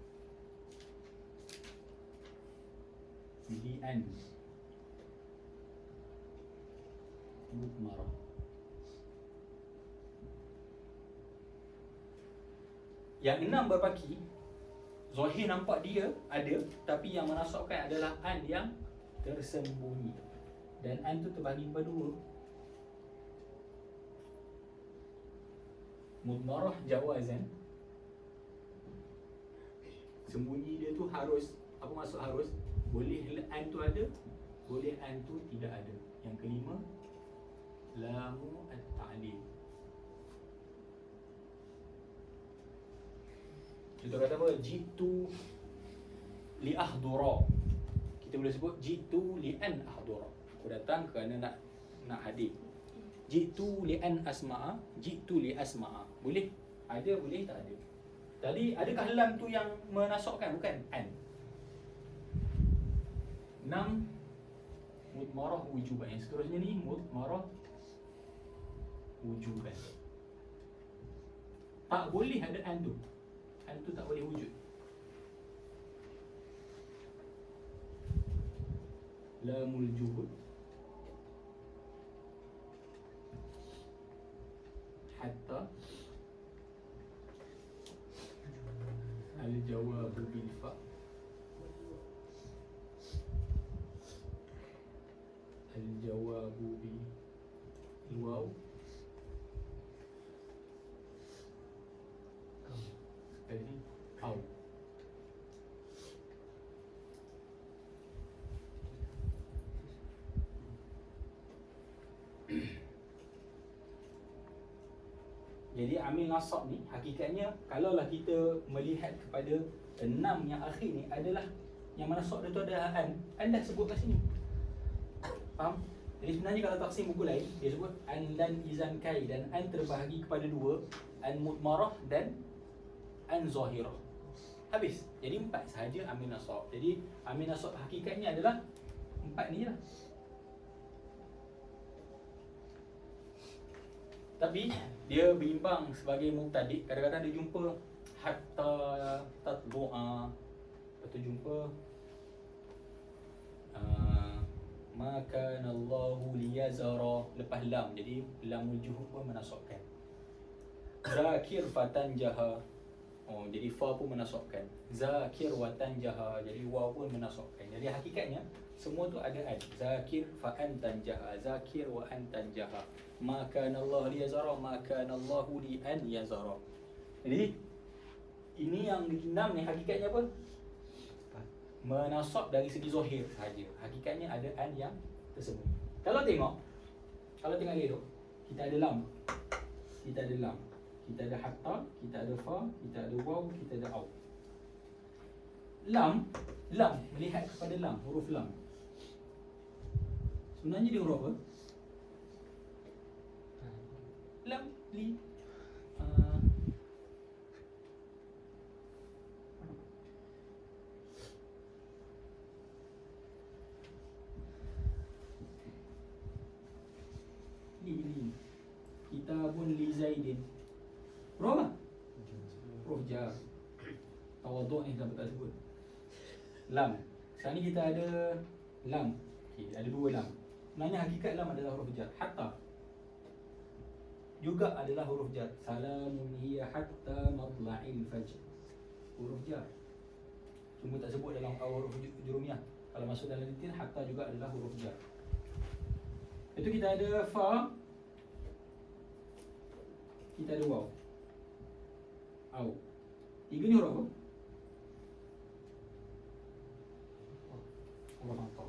bi'an mudmarah. Yang 6 berbaki. Zahir nampak dia ada, tapi yang menasabkan adalah an yang tersembunyi. Dan an tu terbahagi kepada 2. Mudmarah jawazan. Sembunyi dia tu harus, apa maksud harus? Boleh an tu ada, boleh an tu tidak ada. Yang kelima, lamu at-ta'lil. Kita kata apa? Jitu li ahdura. Kita boleh sebut jitu li an ahdura. Aku datang kerana nak hadir. Jitu li an asma'a, jitu li asma'a. Boleh? Ada, boleh, tak ada. Tadi adakah lam tu yang menasabkan? Bukan, an. 6 mudmarah wujuban. Yang seterusnya ni mudmarah wujuban. Tak boleh ada an tu. An tu tak boleh wujud. Lamul juhud hatta al-jawabu bil fa al-jawabu bil waw sekali au. Jadi amil nasab ni hakikatnya kalaulah kita melihat kepada 6 yang akhir ni adalah yang menasab dia tu ada an. An dah sebut kat sini. Faham? Jadi sebenarnya kalau taksim buku lain dia sebut an, lan, izan, kai, dan an terbahagi kepada 2, an mudmarah dan an zahirah. Habis. Jadi 4 sahaja amil nasab. Jadi amil nasab hakikatnya adalah 4 ni je lah. Tapi dia berimbang sebagai mubtadi'. Kadang-kadang dia jumpa hatta tatbu'a, lepas tu jumpa ma kana Allahu liyazara, lepas lam, jadi lamul juhud pun menasabkan. Zakir fatan jaha, oh jadi fa pun menasabkan. Zakir wa tanjaha, jadi waw pun menasabkan. Jadi hakikatnya semua tu ada an. Zakir fa antan jaha, zakir wa antan jaha. Ma kana Allah liyazara, ma kana Allahu li an yazara. Jadi ini yang 6 ni hakikatnya apa? Menasab dari segi zahir sahaja. Hakikatnya ada an yang tersembunyi. Kalau tengok elok, kita ada lam, kita ada lam, kita ada hatta, kita ada fa, kita ada waw, kita ada au. Lam melihat kepada lam, huruf lam. Sebenarnya dia huruf apa? Lam, li. Li. Kitabun li Zaidin. Huruf apa? Huruf jar. Tawaduk ni kenapa tak sebut? Lam. Sekarang ni kita ada lam. Okay, ada 2 lam. Sebenarnya hakikat lam adalah huruf jar. Hatta juga adalah huruf jar. Salamun hiya hatta matla'il fajr. Huruf jar. Cuma tak sebut dalam huruf jurumiyah. Kalau masuk dalam detail, hatta juga adalah huruf jar. Itu kita ada fa, kita ada waw, au. 3 ni huruf apa? Huruf ataf.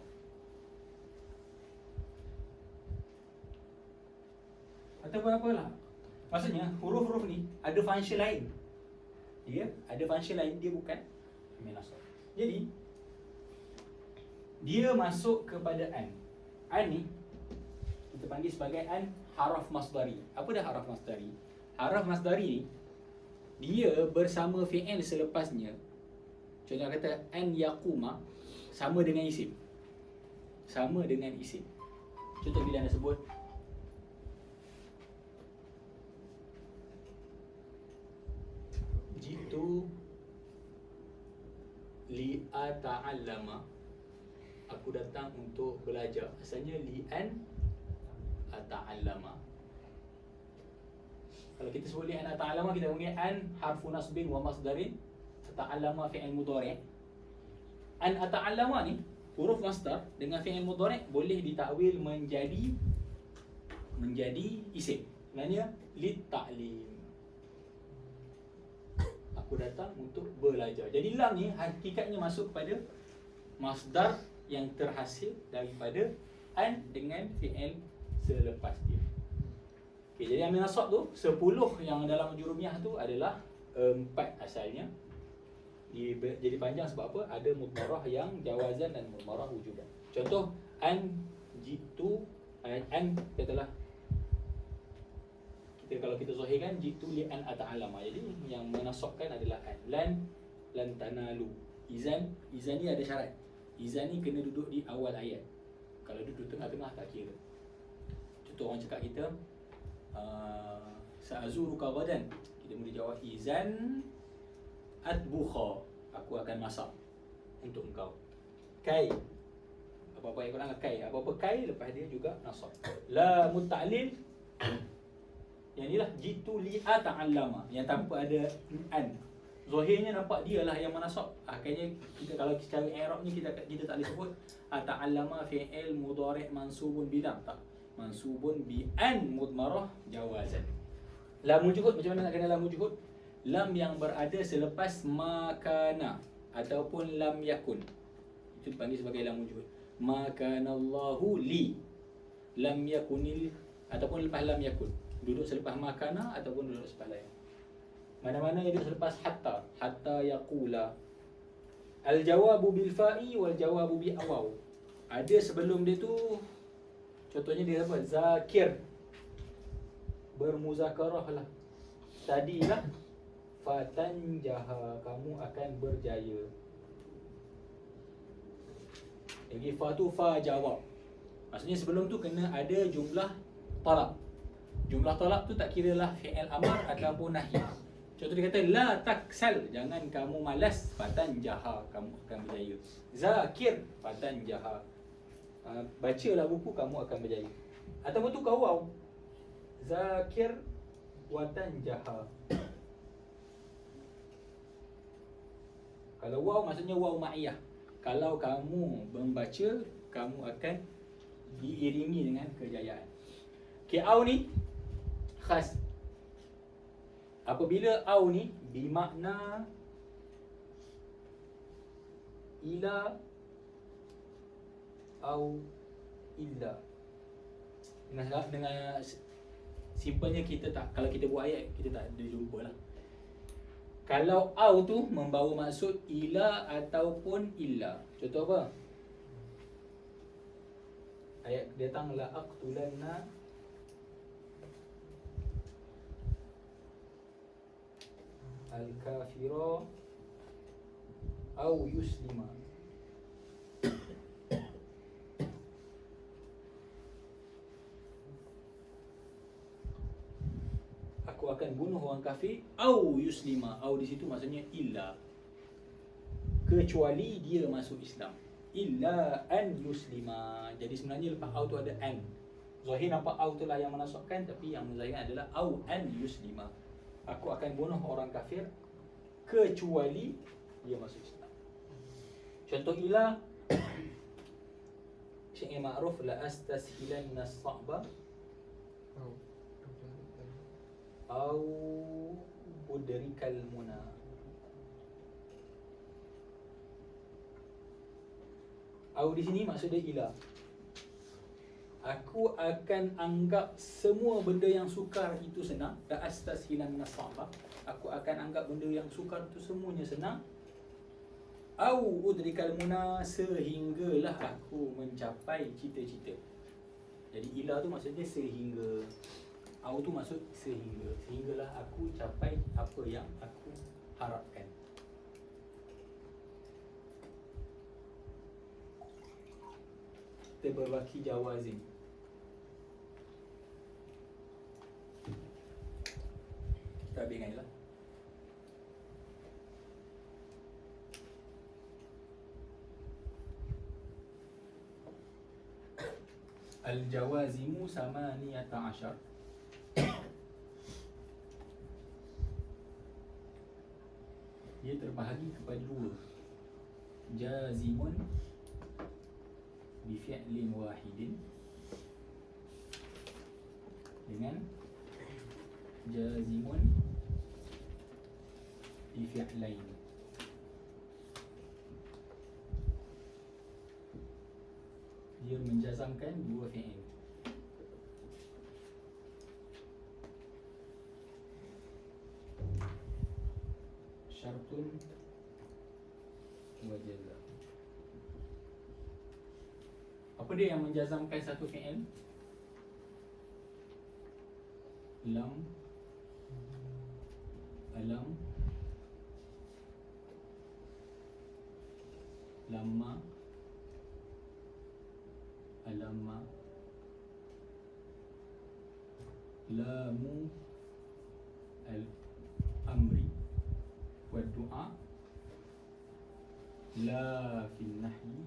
Ataupun apalah. Maksudnya huruf-huruf ni ada function lain. Dia ada function lain, dia bukan menasab. Jadi dia masuk kepada an. An ni kita panggil sebagai an haraf masdari. Apa dah haraf masdari? Haraf masdari ni dia bersama fi'il selepasnya. Contoh kata an yaquma sama dengan isim. Sama dengan isim. Contoh bila anda sebut jitu li ata'allama, aku datang untuk belajar. Asalnya li an ata'allama. Kalau kita sebut li an ata'allama, kita panggil an harfu nasbin wa masdarin, ata'allama fi'il mudhari'. An ata'allama ni huruf masdar dengan fi'il mudhari' boleh ditakwil menjadi isim. Sebenarnya li ta'lim, aku datang untuk belajar. Jadi lam ni hakikatnya masuk kepada masdar yang terhasil daripada an dengan fi'il selepas dia. Okay, jadi amil nasab tu 10 yang dalam jurumiyah tu adalah 4 asalnya. Jadi panjang sebab apa? Ada mudmarah yang jawazan dan mudmarah wujuban. Contoh an jitu, an katalah kalau kita zahirkan jitu li an ata'allama. Jadi yang menasabkan adalah an. Lan tanalu. Izan ni ada syarat. Izan ni kena duduk di awal ayat. Kalau duduk tengah-tengah tak kira. Contoh orang cakap kita sa'azuruka ghadan, kita boleh jawab izan atbukha, aku akan masak untuk engkau. Kai, apa-apa yang kau nak kai, apa-apa kai lepas dia juga nasab. La muta'lil, yang inilah jitu li ata'allama, yang tanpa ada an. Zahirnya nampak dia lah yang menasab. Akhirnya kita kalau secara i'rabnya kita tak boleh sebut ata'allama fi'il mudhari' mansubun bilam, tak. Mansubun bi an mudmarah jawazan. Lamul juhud, macam mana nak kenal lamul juhud? Lam yang berada selepas makana ataupun lam yakun, itu dipanggil sebagai lamul juhud. Makanallahu li, lam yakunil, ataupun lepas lam yakun, duduk selepas makana ataupun duduk selepas lam. Mana-mana yang duduk selepas hatta yaqula. Al jawabu bil fa'i wal jawabu bi awaw. Ada sebelum dia tu, contohnya dia apa? Zakir, bermuzakarah lah. Tadilah fatanjaha, kamu akan berjaya. Jadi fa tu fa jawab. Maksudnya sebelum tu kena ada jumlah talab. Jumlah talab tu tak kira lah fi'il amar ataupun nahi. Contoh dia kata la taksal, jangan kamu malas, fatanjaha, kamu akan berjaya. Zakir, fatanjaha. Bacalah buku, kamu akan berjaya. Ataupun tukar waw. Zakir watan jaha. Kalau waw maksudnya waw ma'iyah. Kalau kamu membaca, kamu akan diiringi dengan kejayaan. Okay, au ni khas. Apabila au ni bermakna ila au illa. Dengan simpelnya kita tak, kalau kita buat ayat kita tak ada jumpa lah. Kalau au tu membawa maksud ila ataupun illa. Contoh apa? Ayat datang la aqtulanna al-kafira au yuslima. Aku akan bunuh orang kafir au yuslima. Au di situ maksudnya illa, kecuali dia masuk Islam. Illa an yuslima. Jadi sebenarnya lepas au tu ada an. Zahir nampak au tu lah yang menasabkan, tapi yang menzahirkan adalah au an yuslima. Aku akan bunuh orang kafir kecuali dia masuk Islam. Contoh ila syai' ma'ruf la astashilanna as-sa'ba au udrikal muna. Au di sini maksud dia ila. Aku akan anggap semua benda yang sukar itu senang. La astashilanna as-sa'ba. Aku akan anggap benda yang sukar itu semuanya senang. Au udrikal muna, sehinggalah aku mencapai cita-cita. Jadi ila tu maksudnya sehingga. Au tu maksud sehingga. Sehinggalah aku capai apa yang aku harapkan. Kita berbaki jawazim. Kita habis kan lah. Al-jawazimu samaniyata ashar. Dia terbahagi kepada dua. Jazimun bifi'lin wahidin, dengan jazimun bifi'lain. Dia menjazamkan dua fi'il. Syartun wa jaza. Apa dia yang menjazamkan satu fi'il? Lam, alam, lamma, alamma, lamu, al-amri, wa du'a, la fil nahyi,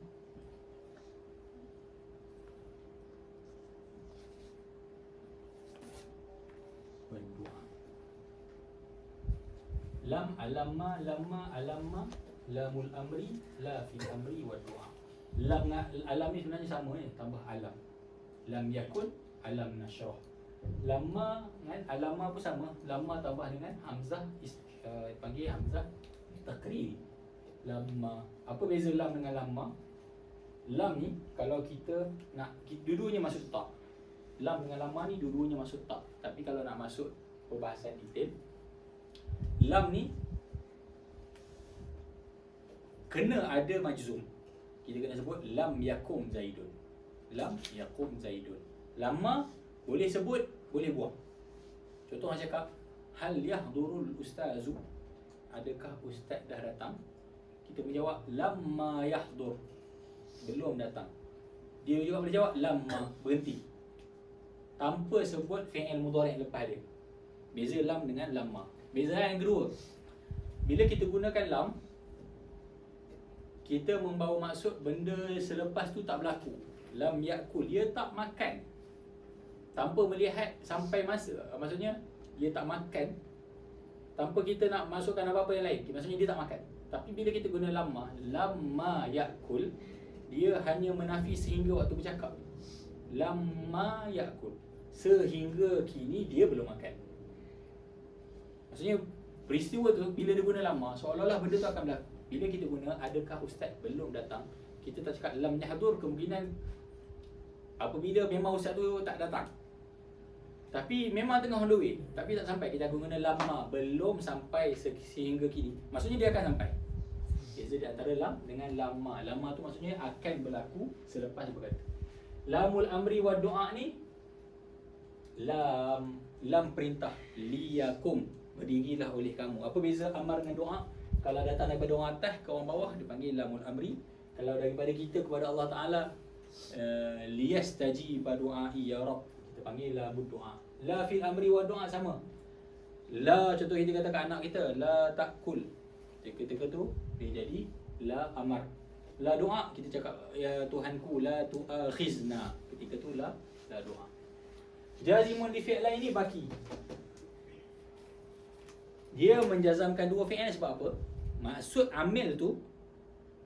wa du'a. Lam, alamma, lamma, alamma, lamul amri, la fil amri, wa du'a. Lam dengan alam ni sebenarnya sama ni, tambah alam. Lam yakun, alam nashrah. Lamma dengan alamma pun sama. Lamma tambah dengan hamzah, panggil hamzah takriri. Lamma. Apa beza lam dengan lamma? Lam ni kalau kita nak, dua-duanya masuk tak. Lam dengan lamma ni dua-duanya masuk tak. Tapi kalau nak masuk perbahasan detail, lam ni kena ada majzum. Kita kena sebut lam yakum zaidun. Lam yakum zaidun. Lamma boleh sebut, boleh buang. Contoh orang cakap hal yahdurul ustazu, adakah ustaz dah datang? Kita menjawab lamma yahdur, belum datang. Dia juga boleh jawab lamma, berhenti, tanpa sebut fi'il mudhari' lepas dia. Beza lam dengan lamma. Beza yang kedua, bila kita gunakan lam, kita membawa maksud benda selepas tu tak berlaku. Lam yakul, dia tak makan. Tanpa melihat sampai masa, maksudnya dia tak makan tanpa kita nak masukkan apa-apa yang lain. Maksudnya dia tak makan. Tapi bila kita guna lamma yakul, dia hanya menafi sehingga waktu bercakap. Lamma yakul, sehingga kini dia belum makan. Maksudnya peristiwa tu bila dia guna lamma, seolah-olah benda tu akan berlaku. Bila kita guna adakah ustaz belum datang, kita tak cakap lam yahdur, kemungkinan apabila memang ustaz tu tak datang, tapi memang tengah on the way, tapi tak sampai, kita guna lamma, belum sampai sehingga kini, maksudnya dia akan sampai. Beza di antara lam dengan lamma. Lamma tu maksudnya akan berlaku selepas dia berkata. Lamul amri wa doa ni lam perintah, liyakum, berdirilah oleh kamu. Apa beza amar dengan doa? Kalau datang daripada orang atas ke orang bawah dipanggil lamul amri. Kalau daripada kita kepada Allah Ta'ala, liyastajiba du'ai ya Rabb, kita panggil lamul doa. La fil amri wa doa sama. La, contoh kita kata kat anak kita, la takul, ketika tu dia jadi la amar. La doa, kita cakap ya Tuhanku la tu'akhizna, ketika tu la doa. Jazimun li fi'lain ni baki. Dia menjazamkan dua fi'il sebab apa? Maksud amil tu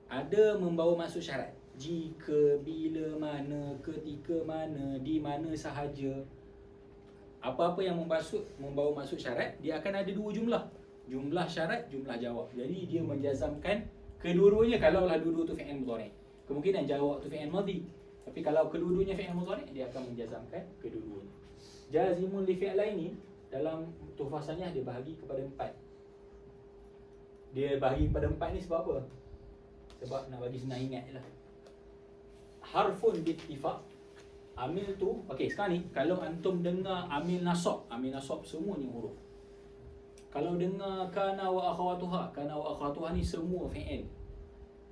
ada membawa maksud syarat. Jika, bila, mana, ketika mana, di mana sahaja. Apa-apa yang membawa maksud syarat, dia akan ada dua jumlah. Jumlah syarat, jumlah jawab. Jadi dia menjazamkan kedua-duanya. Kalau lah dua-dua tu fi'il mudhari', kemungkinan jawab tu fi'il madhi. Tapi kalau kedua-duanya fi'il mudhari', dia akan menjazamkan kedua-duanya. Jazimun li fi'lain ni dalam tuhfasanya dia bahagi kepada 4. Dia bahagi kepada 4 ni sebab apa? Sebab nak bagi senang ingat je lah. Harfun bittifaq, amil tu, okey sekarang ni kalau antum dengar amil nasab semuanya huruf. Kalau dengar kana wa akhawatuha ni semua fi'il.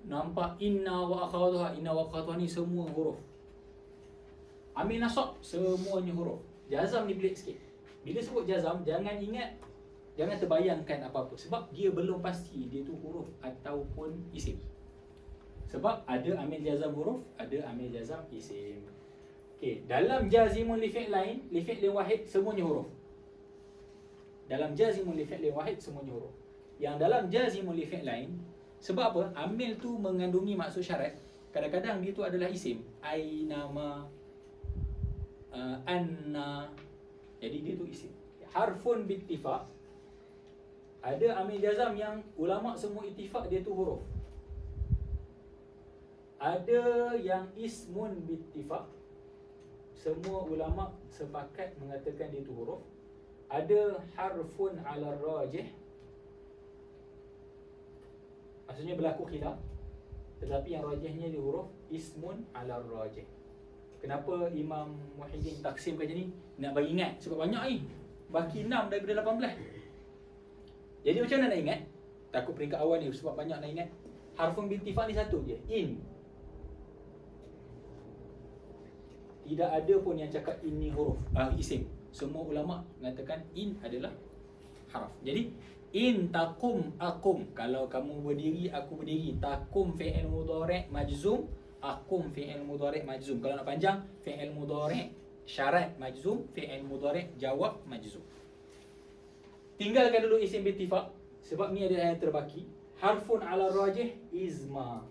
Nampak inna wa akhawatuha ni semua huruf. Amil nasab semuanya huruf. Jazam ni pelik sikit. Bila sebut jazam, jangan terbayangkan apa-apa, sebab dia belum pasti dia tu huruf ataupun isim. Sebab ada amil jazam huruf, ada amil jazam isim. Okey, dalam jazimun li fi'lain, li fi'lin wahid semuanya huruf. Dalam jazimun li fi'lin wahid semuanya huruf. Yang dalam jazimun li fi'lain, sebab apa? Amil tu mengandungi maksud syarat. Kadang-kadang dia tu adalah isim. Ainama, anna. Jadi dia tu isim. Harfun bittifaq, ada amil jazam yang ulama semua ittifaq dia tu huruf. Ada yang ismun bittifaq, semua ulama sepakat mengatakan dia tu huruf. Ada harfun ala rajih, maksudnya berlaku khilaf, tetapi yang rajihnya dia huruf ismun ala rajih. Kenapa Imam Muhyiddin taksimkan macam ni? Nak bagi ingat, sebab banyak ni. Baki 6 daripada 18. Jadi macam mana nak ingat? Takut peringkat awal ni sebab banyak nak ingat. Harfun bittifaq ni satu je, in. Tidak ada pun yang cakap in ni huruf, isim. Semua ulama mengatakan in adalah harf. Jadi in taqum aqum, kalau kamu berdiri aku berdiri. Taqum fi'il mudhari' majzum, aqum fi'il mudhari' majzum. Kalau nak panjang, fi'il mudhari' syarat majzum, fi'il mudhari' jawab majzum. Tinggalkan dulu isim bittifaq sebab ni adalah yang terbaki. Harfun ala rajih izma.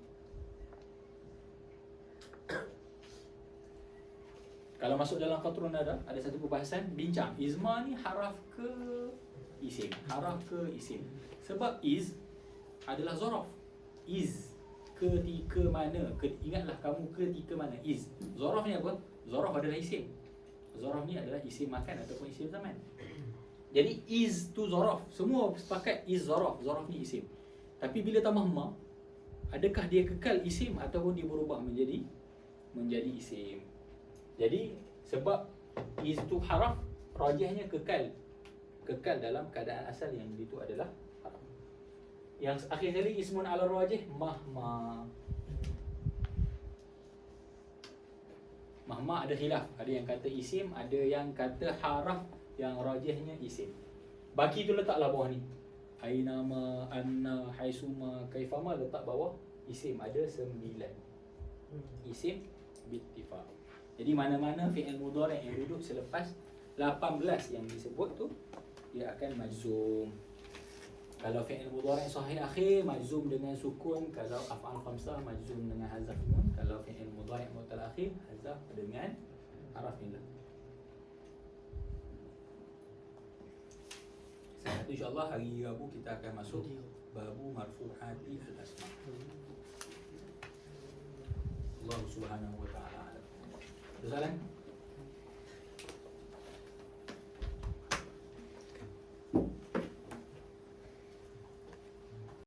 Kalau masuk dalam qatrun ada satu perbahasan bincang, izma ni haraf ke isim? Haraf ke isim? Sebab iz adalah zaraf. Iz, ketika mana? Ingatlah kamu ketika mana? Iz. Zaraf ni apa? Zaraf adalah isim. Zaraf ni adalah isim makan ataupun isim zaman. Jadi iz tu zaraf. Semua sepakat iz zaraf. Zaraf ni isim. Tapi bila tambah ma, adakah dia kekal isim ataupun dia berubah menjadi isim? Jadi sebab iz tu haraf, rajihnya kekal dalam keadaan asal yang itu adalah haraf. Yang akhir sekali ismun ala rajih mahma. Mahma ada khilaf, ada yang kata isim, ada yang kata haraf yang rajihnya isim. Baki tu letaklah bawah ni. Ainama, anna, haisuma, kaifama, letak bawah isim. Ada 9 isim bittifaq. Jadi mana-mana fi'il mudhari' yang duduk selepas 18 yang disebut tu dia akan majzum. Kalau fi'il mudhari' sahih akhir majzum dengan sukun, kalau af'al khamsah majzum dengan hazaf nun, kalau fi'il mudhari' mu'tal akhir hazaf dengan haraf illah. Satu insya-Allah hari Rabu kita akan masuk babu marfu'ati al-asma. Allah Subhanahu wa ta'ala. Soalan?